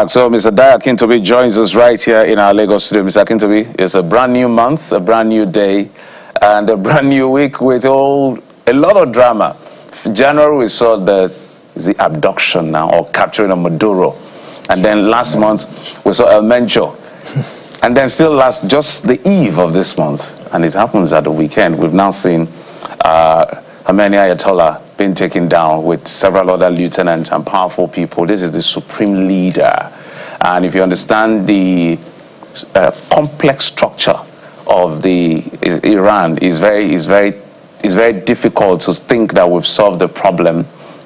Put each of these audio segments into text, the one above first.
back. So Mr. Daya Akintobi joins us right here in our Lagos studio. Mr. Akintobi, it's a brand new month, a brand new day, and a brand new week with a lot of drama. In January, we saw the abduction now, or capturing of Maduro. And then last month, we saw El Mencho. And then still just the eve of this month, and it happens at the weekend, we've now seen Khamenei Ayatollah being taken down with several other lieutenants and powerful people. This is the supreme leader. And if you understand the complex structure of Iran, is very difficult to think that we've solved the problem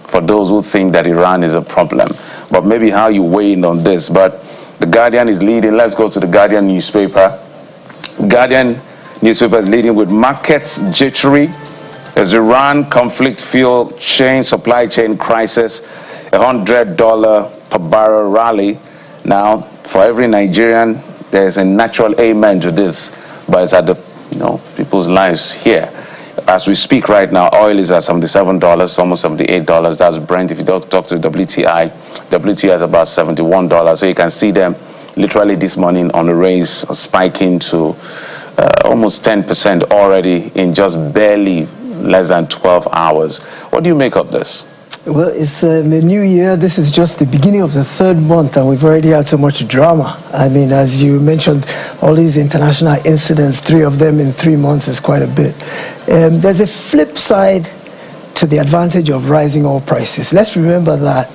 for those who think that Iran is a problem. But maybe how you weigh in on this. But The Guardian is leading. Let's go to the Guardian newspaper. Guardian newspaper is leading with markets jittery. There's Iran conflict fuel chain, supply chain crisis, $100 per barrel rally. Now, for every Nigerian, there's a natural amen to this, but it's at the people's lives here. As we speak right now, oil is at $77, almost $78. That's Brent. If you don't talk to WTI, WTI is about $71. So you can see them literally this morning on the raise, spiking to almost 10% already in just barely less than 12 hours. What do you make of this? Well, it's a new year. This is just the beginning of the third month, and we've already had so much drama. I mean, as you mentioned, all these international incidents, 3 of them in 3 months is quite a bit. There's a flip side to the advantage of rising oil prices. Let's remember that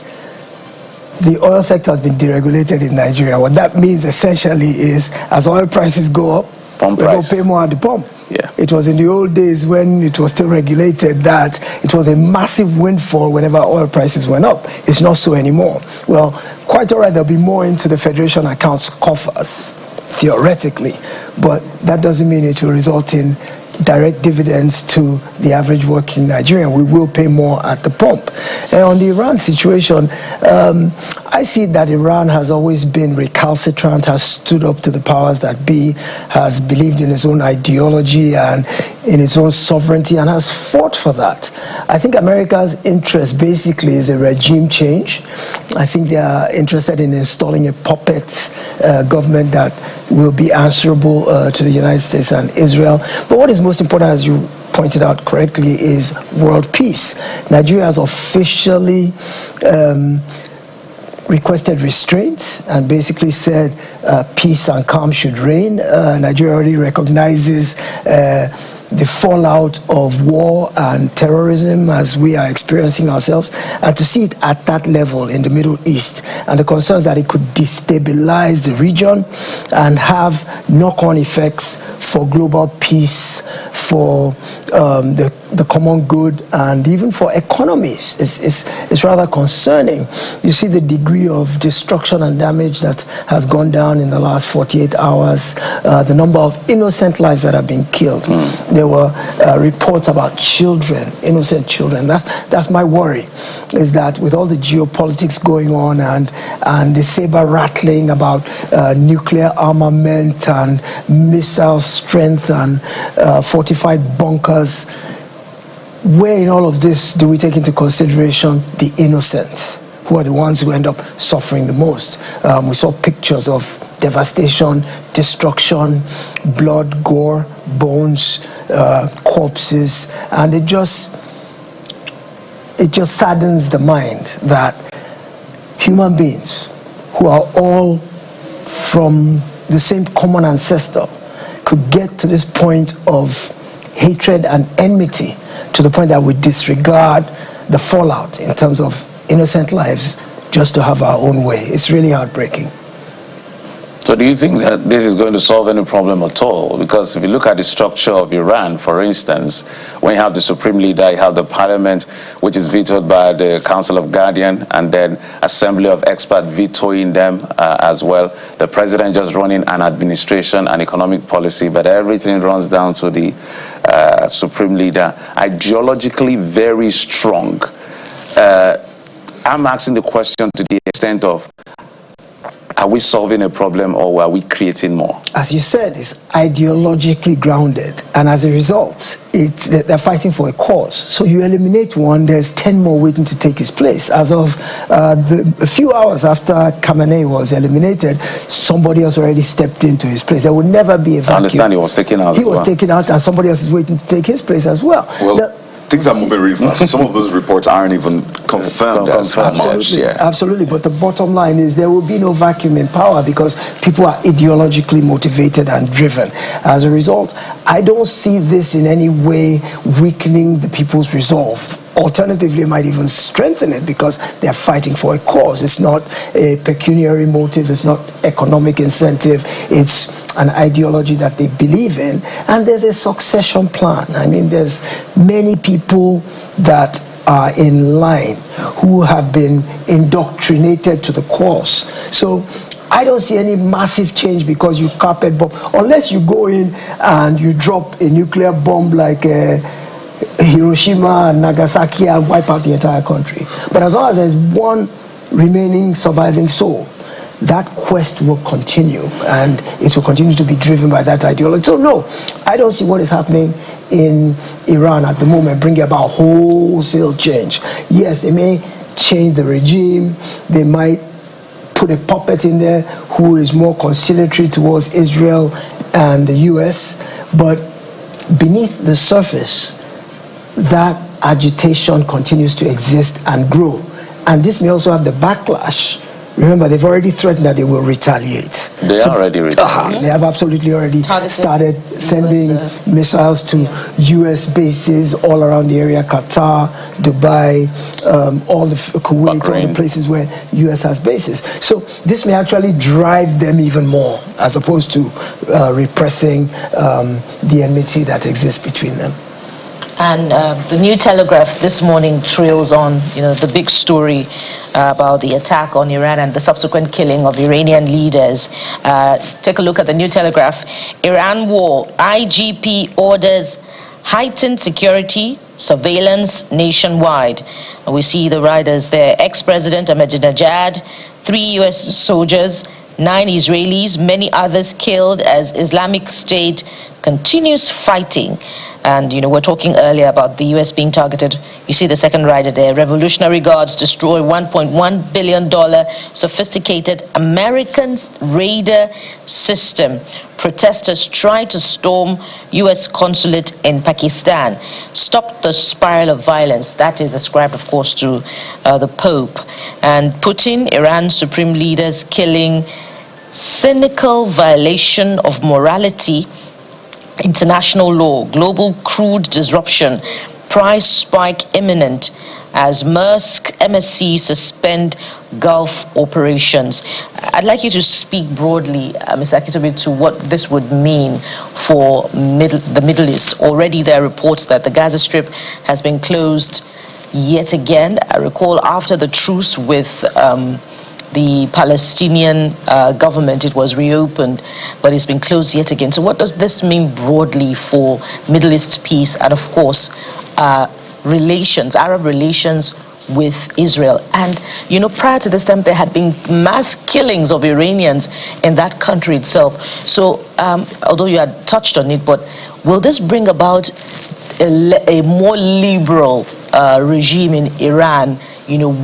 the oil sector has been deregulated in Nigeria. What that means essentially is as oil prices go up, we will pay more at the pump. Yeah. It was in the old days when it was still regulated that it was a massive windfall whenever oil prices went up. It's not so anymore. Well, quite all right, there'll be more into the Federation accounts coffers, theoretically, but that doesn't mean it will result in direct dividends to the average working Nigerian. We will pay more at the pump. And on the Iran situation, I see that Iran has always been recalcitrant, has stood up to the powers that be, has believed in its own ideology and in its own sovereignty, and has fought for that. I think America's interest basically is a regime change. I think they are interested in installing a puppet government that will be answerable to the United States and Israel. But what is most important, as you pointed out correctly, is world peace. Nigeria has officially requested restraint and basically said peace and calm should reign. Nigeria already recognizes the fallout of war and terrorism as we are experiencing ourselves, and to see it at that level in the Middle East and the concerns that it could destabilize the region and have knock-on effects for global peace, for the common good, and even for economies is rather concerning. You see the degree of destruction and damage that has gone down in the last 48 hours, the number of innocent lives that have been killed. There were reports about children, innocent children. That's my worry, is that with all the geopolitics going on and the saber rattling about nuclear armament and missile strength and fortified bunkers, where in all of this do we take into consideration the innocent, who are the ones who end up suffering the most? We saw pictures of devastation, destruction, blood, gore, bones, corpses, and it just saddens the mind that human beings who are all from the same common ancestor could get to this point of hatred and enmity, to the point that we disregard the fallout in terms of innocent lives just to have our own way. It's really heartbreaking. So do you think that this is going to solve any problem at all? Because if you look at the structure of Iran, for instance, when you have the supreme leader, you have the parliament, which is vetoed by the Council of Guardian, and then assembly of experts vetoing them as well. The president just running an administration and economic policy, but everything runs down to the supreme leader. Ideologically very strong. I'm asking the question to the extent of, Are we solving a problem, or are we creating more? As you said, it's ideologically grounded, and as a result, they're fighting for a cause. So you eliminate one, there's 10 more waiting to take his place. As of a few hours after Khamenei was eliminated, somebody else already stepped into his place. There would never be a vacuum. I understand he was taken out. He was taken out, and somebody else is waiting to take his place as well. Things are moving really fast. So some of those reports aren't even confirmed as much. Yeah. Absolutely, but the bottom line is there will be no vacuum in power because people are ideologically motivated and driven. As a result, I don't see this in any way weakening the people's resolve. Alternatively, it might even strengthen it because they're fighting for a cause. It's not a pecuniary motive, it's not economic incentive, it's an ideology that they believe in, and there's a succession plan. I mean, there's many people that are in line who have been indoctrinated to the cause. So I don't see any massive change because you carpet bomb, unless you go in and you drop a nuclear bomb like Hiroshima and Nagasaki and wipe out the entire country. But as long as there's one remaining surviving soul, that quest will continue, and it will continue to be driven by that ideology. So no, I don't see what is happening in Iran at the moment bringing about wholesale change. Yes, they may change the regime, they might put a puppet in there who is more conciliatory towards Israel and the US, but beneath the surface, that agitation continues to exist and grow. And this may also have the backlash. Remember, they've already threatened that they will retaliate. They are already retaliating. They have absolutely already started sending missiles to US bases all around the area, Qatar, Dubai, all the Kuwait, all the places where US has bases. So this may actually drive them even more, as opposed to repressing the enmity that exists between them. And the New Telegraph this morning trails on, the big story about the attack on Iran and the subsequent killing of Iranian leaders. Take a look at the New Telegraph. Iran war, IGP orders heightened security, surveillance nationwide. We see the riders there. Ex-President Ahmadinejad, 3 US soldiers, 9 Israelis, many others killed as Islamic State continues fighting. And, we're talking earlier about the US being targeted. You see the second rider there. Revolutionary Guards destroy $1.1 billion sophisticated American radar system. Protesters try to storm US consulate in Pakistan. Stop the spiral of violence. That is ascribed, of course, to the Pope. And Putin, Iran's supreme leaders killing, cynical violation of morality, international law, global crude disruption, price spike imminent as Maersk MSC suspend Gulf operations. I'd like you to speak broadly, Mr. Akitobi, to what this would mean for the Middle East. Already there are reports that the Gaza Strip has been closed yet again. I recall after the truce with the Palestinian government, it was reopened, but it's been closed yet again. So what does this mean broadly for Middle East peace and, of course, relations, Arab relations with Israel? And, prior to this time, there had been mass killings of Iranians in that country itself. So, although you had touched on it, but will this bring about a more liberal regime in Iran,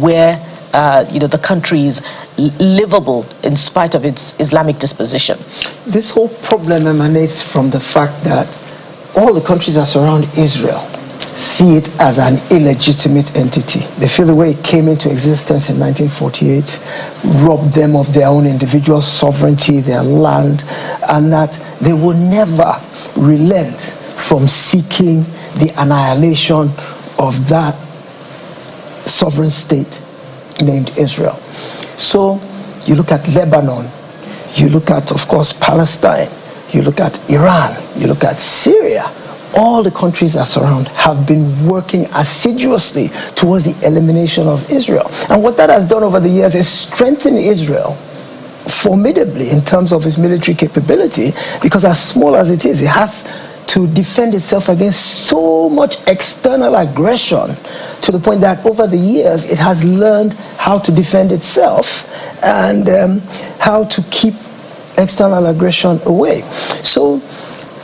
where the country is livable in spite of its Islamic disposition? This whole problem emanates from the fact that all the countries that surround Israel see it as an illegitimate entity. They feel the way it came into existence in 1948 robbed them of their own individual sovereignty, their land, and that they will never relent from seeking the annihilation of that sovereign state named Israel. So you look at Lebanon, you look at, of course, Palestine, you look at Iran, you look at Syria. All the countries that surround have been working assiduously towards the elimination of Israel. And what that has done over the years is strengthen Israel formidably in terms of its military capability, because as small as it is, it has to defend itself against so much external aggression, to the point that over the years it has learned how to defend itself and how to keep external aggression away. So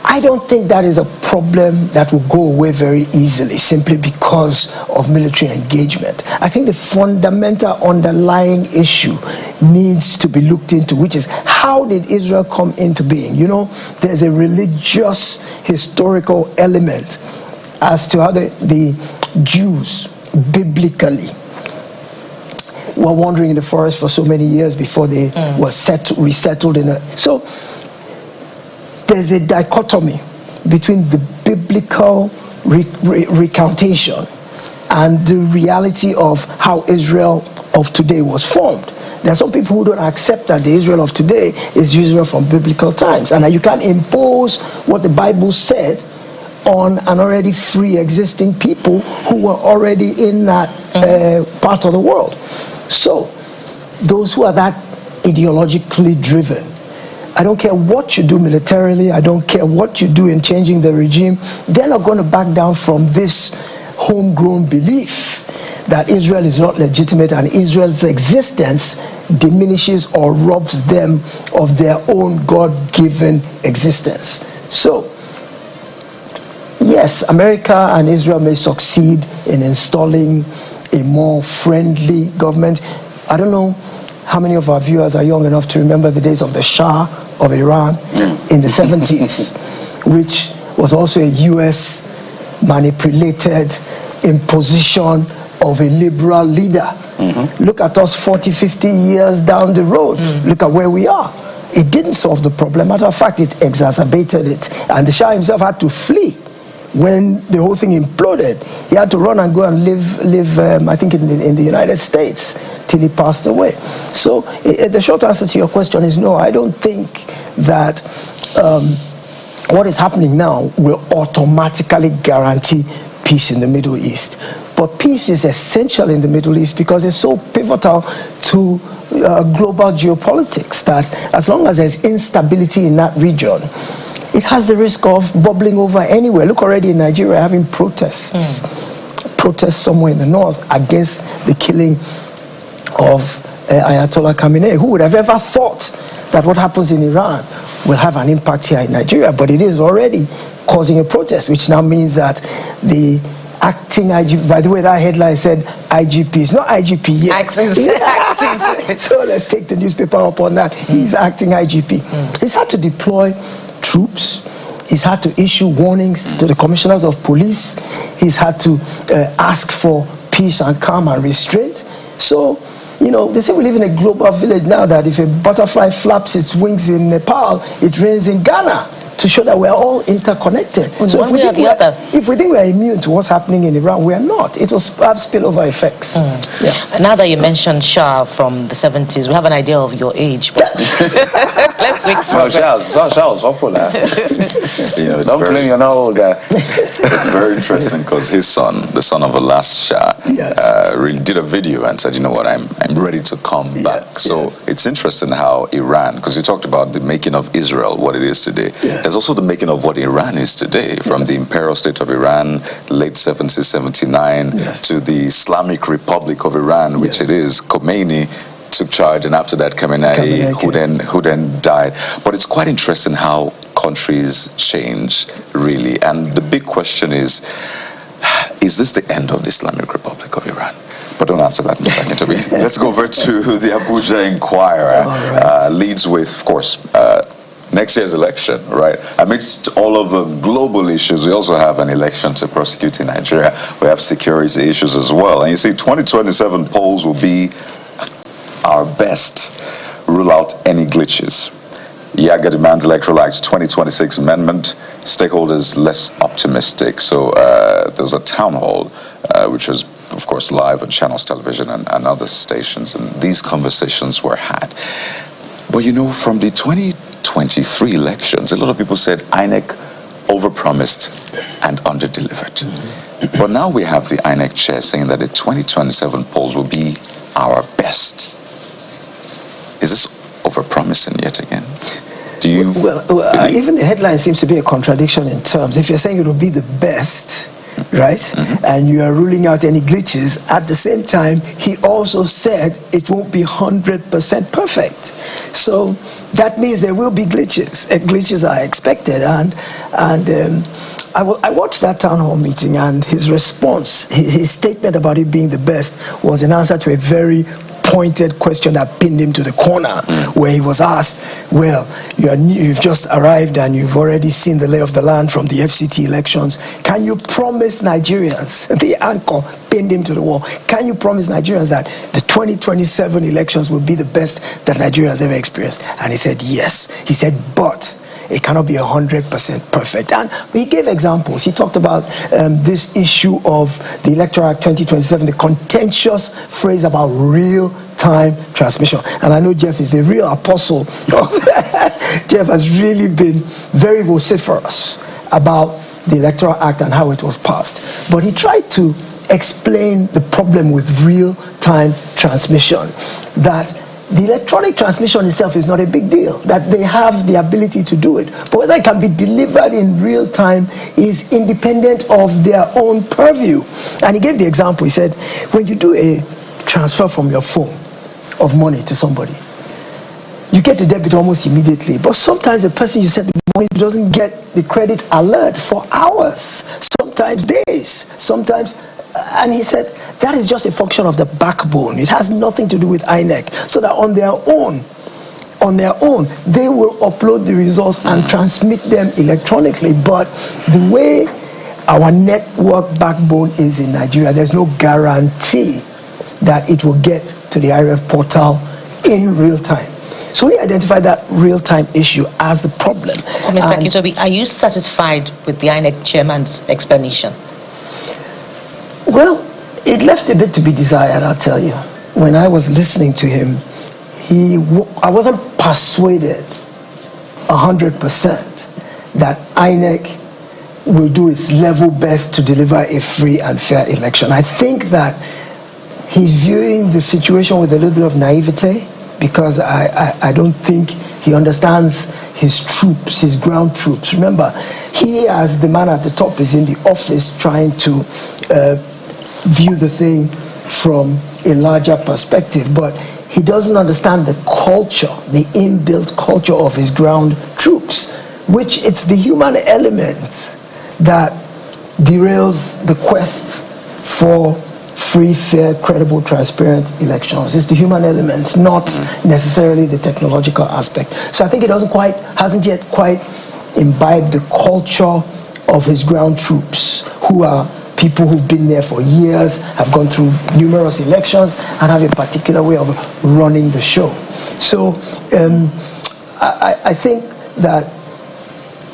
I don't think that is a problem that will go away very easily simply because of military engagement. I think the fundamental underlying issue needs to be looked into, which is how did Israel come into being? You know, there's a religious historical element as to how the Jews biblically were wandering in the forest for so many years before they were resettled in a... So there's a dichotomy between the biblical recantation and the reality of how Israel of today was formed. There are some people who don't accept that the Israel of today is Israel from biblical times, and that you can't impose what the Bible said on an already free existing people who were already in that part of the world. So those who are that ideologically driven, I don't care what you do militarily, I don't care what you do in changing the regime, they're not going to back down from this homegrown belief that Israel is not legitimate and Israel's existence diminishes or robs them of their own God-given existence. So, yes, America and Israel may succeed in installing a more friendly government. I don't know how many of our viewers are young enough to remember the days of the Shah of Iran in the 70s, which was also a US manipulated imposition of a liberal leader. Look at us 40, 50 years down the road. Look at where we are. It didn't solve the problem. Matter of fact, it exacerbated it. And the Shah himself had to flee when the whole thing imploded. He had to run and go and live I think, in the United States till he passed away. So the short answer to your question is no, I don't think that what is happening now will automatically guarantee peace in the Middle East. But peace is essential in the Middle East because it's so pivotal to global geopolitics that as long as there's instability in that region, it has the risk of bubbling over anywhere. Look, already in Nigeria having protests. Protests somewhere in the north against the killing of Ayatollah Khamenei. Who would have ever thought that what happens in Iran will have an impact here in Nigeria? But it is already causing a protest, which now means that the acting IGP, by the way, that headline said IGP. It's not IGP yet. So let's take the newspaper up on that. He's acting IGP. He's had to deploy troops. He's had to issue warnings to the commissioners of police. He's had to ask for peace and calm and restraint. So, you know, they say we live in a global village now that if a butterfly flaps its wings in Nepal, it rains in Ghana, to show that we're all interconnected. So if we think we're immune to what's happening in Iran, we are not. It will have spillover effects. Yeah. Now that you mentioned Shah from the 70s, we have an idea of your age. But let's make progress. Shah was awful. You know, Don't blame you're not old guy. It's very interesting because his son, the son of the last Shah, really did a video and said, you know what, I'm ready to come back. So it's interesting how Iran, because you talked about the making of Israel, what it is today. There's also the making of what Iran is today, from the imperial state of Iran, late 70s, 79, to the Islamic Republic of Iran, which it is. Khamenei took charge, and after that Khamenei, who then died. But it's quite interesting how countries change, really. And the big question is this the end of the Islamic Republic of Iran? But don't answer that, Mr. Akintobi. Let's go over to the Abuja Inquirer. Leads with, of course, next year's election, right? Amidst all of the global issues, we also have an election to prosecute in Nigeria. We have security issues as well. And you see, 2027 polls will be our best. Rule out any glitches. Yaga demands Electoral Act 2026 amendment. Stakeholders less optimistic. So there was a town hall, which was, of course, live on Channels Television and other stations. And these conversations were had. But you know, from the 2023 elections, a lot of people said INEC overpromised and underdelivered. But now we have the INEC chair saying that the 2027 polls will be our best. Is this overpromising yet again? Do you even the headline seems to be a contradiction in terms. If you're saying it will be the best, right? And you are ruling out any glitches. At the same time, he also said it won't be 100% perfect. So that means there will be glitches. Glitches are expected. And I watched that town hall meeting, and his response, his statement about it being the best, was an answer to a very pointed question that pinned him to the corner, where he was asked, well, you've just arrived and you've already seen the lay of the land from the FCT elections. Can you promise Nigerians, the anchor pinned him to the wall, can you promise Nigerians that the 2027 elections will be the best that Nigeria has ever experienced? And he said, yes. He said, but it cannot be 100% perfect. And he gave examples. He talked about this issue of the Electoral Act 2027, the contentious phrase about real-time transmission. And I know Jeff is a real apostle of that. Jeff has really been very vociferous about the Electoral Act and how it was passed. But he tried to explain the problem with real-time transmission, that the electronic transmission itself is not a big deal, that they have the ability to do it. But whether it can be delivered in real time is independent of their own purview. And he gave the example. He said, when you do a transfer from your phone of money to somebody, you get the debit almost immediately. But sometimes the person you send the money doesn't get the credit alert for hours, sometimes days, sometimes. And he said, that is just a function of the backbone. It has nothing to do with INEC. So that on their own, they will upload the results and transmit them electronically. But the way our network backbone is in Nigeria, there's no guarantee that it will get to the IRF portal in real time. So we identified that real-time issue as the problem. So Mr. Akintobi, are you satisfied with the INEC chairman's explanation? Well, it left a bit to be desired, I'll tell you. When I was listening to him, I wasn't persuaded 100% that INEC will do its level best to deliver a free and fair election. I think that he's viewing the situation with a little bit of naivete, because I don't think he understands his troops, his ground troops. Remember, he, as the man at the top, is in the office trying to view the thing from a larger perspective, but he doesn't understand the culture, the inbuilt culture of his ground troops, which it's the human element that derails the quest for free, fair, credible, transparent elections. It's the human element, not necessarily the technological aspect. So I think it hasn't yet quite imbibed the culture of his ground troops, who are people who've been there for years, have gone through numerous elections, and have a particular way of running the show. So I think that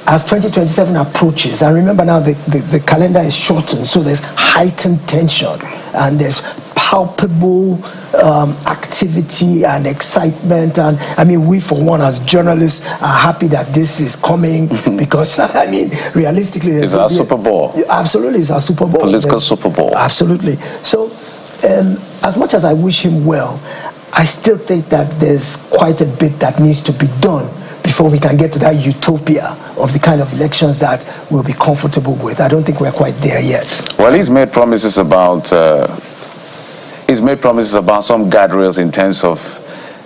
as 2027 approaches, and remember now the calendar is shortened, so there's heightened tension, and there's palpable activity and excitement. And I mean, we for one as journalists are happy that this is coming, because I mean, realistically, it's our Super Bowl. Absolutely, it's our Super Bowl. Political Super Bowl. Absolutely. So as much as I wish him well, I still think that there's quite a bit that needs to be done before we can get to that utopia of the kind of elections that we'll be comfortable with. I don't think we're quite there yet. Well, he's made promises about some guardrails in terms of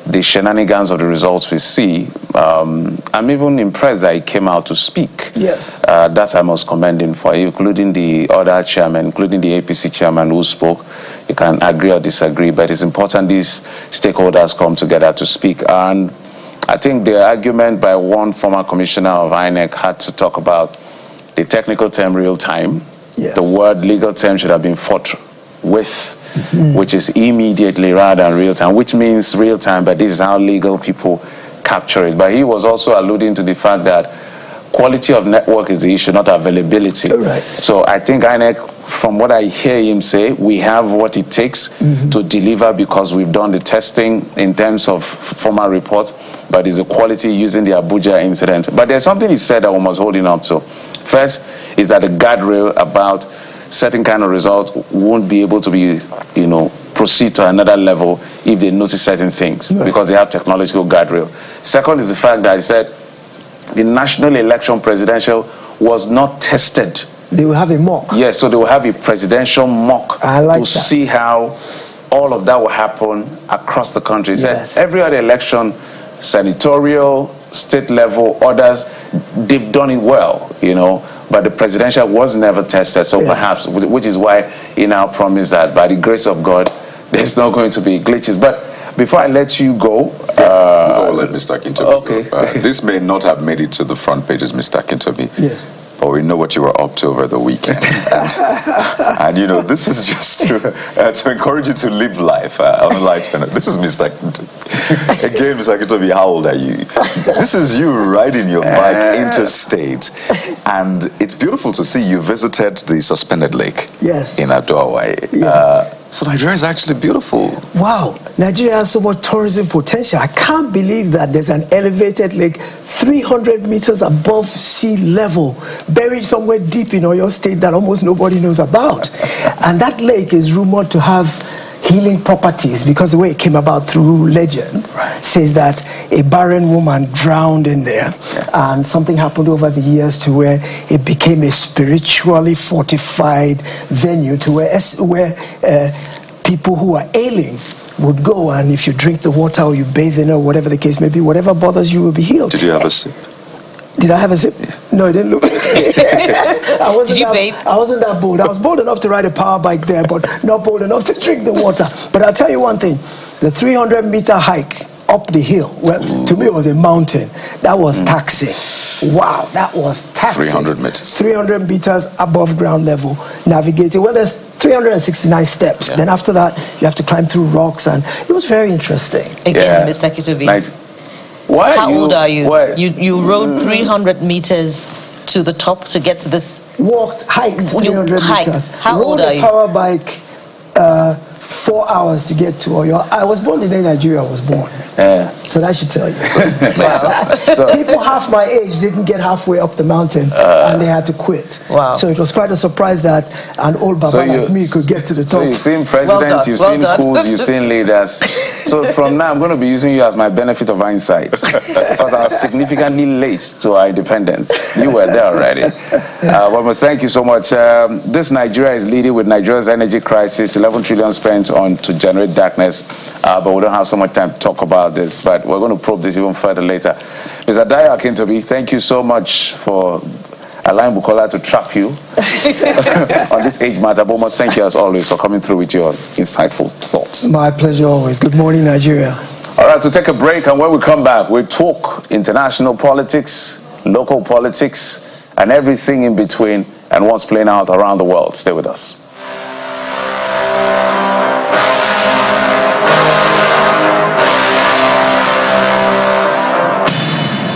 the shenanigans of the results we see. I'm even impressed that he came out to speak. Yes. That I must commend him for, including the other chairman, including the APC chairman who spoke. You can agree or disagree, but it's important these stakeholders come together to speak. And I think the argument by one former commissioner of INEC had to talk about the technical term real time. Yes. The word legal term should have been fought with, which is immediately rather than real time, which means real time, but this is how legal people capture it. But he was also alluding to the fact that quality of network is the issue, not availability. Right. So I think INEC, from what I hear him say, we have what it takes to deliver, because we've done the testing in terms of formal reports, but it's the quality using the Abuja incident. But there's something he said that we must hold him up to. First is that the guardrail about certain kind of results won't be able to be, proceed to another level if they notice certain things, because they have technological guardrail. Second is the fact that he said the national election presidential was not tested They will have a mock. Yes, so they will have a presidential mock I like to that. see how all of that will happen across the country. Yes. Every other election, senatorial, state level, others, they've done it well, but the presidential was never tested. So perhaps, which is why he now promised that by the grace of God, there's not going to be glitches. But before I let you go, before we let Mr. Akintobi okay. go, this may not have made it to the front pages, Mr. Akintobi. Yes. But we know what you were up to over the weekend. And this is just to encourage you to live life on a light note. This is Mr. Akintobi. Again, Mr. Akintobi, how old are you? This is you riding your bike interstate. And it's beautiful to see you visited the suspended lake in Ado-Hawaii. Yes. So Nigeria is actually beautiful. Wow, Nigeria has so much tourism potential. I can't believe that there's an elevated lake 300 meters above sea level, buried somewhere deep in Oyo State that almost nobody knows about. And that lake is rumored to have healing properties because the way it came about through legend says that a barren woman drowned in there, and something happened over the years to where it became a spiritually fortified venue to where people who are ailing would go, and if you drink the water or you bathe in it or whatever the case may be, whatever bothers you will be healed. Did you have a sip? Did I have a sip? No, it didn't look. Did you bathe? I wasn't that bold. I was bold enough to ride a power bike there, but not bold enough to drink the water. But I'll tell you one thing: the 300-meter hike up the hill, well, to me it was a mountain. That was taxing. Wow, that was taxing. 300 meters. 300 meters above ground level, navigating. Well, there's 369 steps. Then after that, you have to climb through rocks, and it was very interesting. Again, Mr. Akintobi. Nice. How old are you? You rode 300 meters to the top to get to this. Hiked 300 meters. How old are you? Rode a power bike 4 hours to get to Oyo. I was born the day Nigeria was born. So that should tell you. People half my age didn't get halfway up the mountain and they had to quit. Wow. So it was quite a surprise that an old baba like me could get to the top. So you've seen presidents, you've seen coups, you've seen leaders. So from now, I'm going to be using you as my benefit of hindsight, because I was significantly late to our independence. You were there already. But thank you so much. This Nigeria is leading with Nigeria's energy crisis, 11 trillion spent on to generate darkness. But we don't have so much time to talk about this, but we're going to probe this even further later. Mr. Dayo Akintobi, thank you so much for allowing Bukola to trap you on this age matter. But must thank you as always for coming through with your insightful thoughts. My pleasure always. Good morning, Nigeria. All right, to take a break, and when we come back, we talk international politics, local politics, and everything in between, and what's playing out around the world. Stay with us.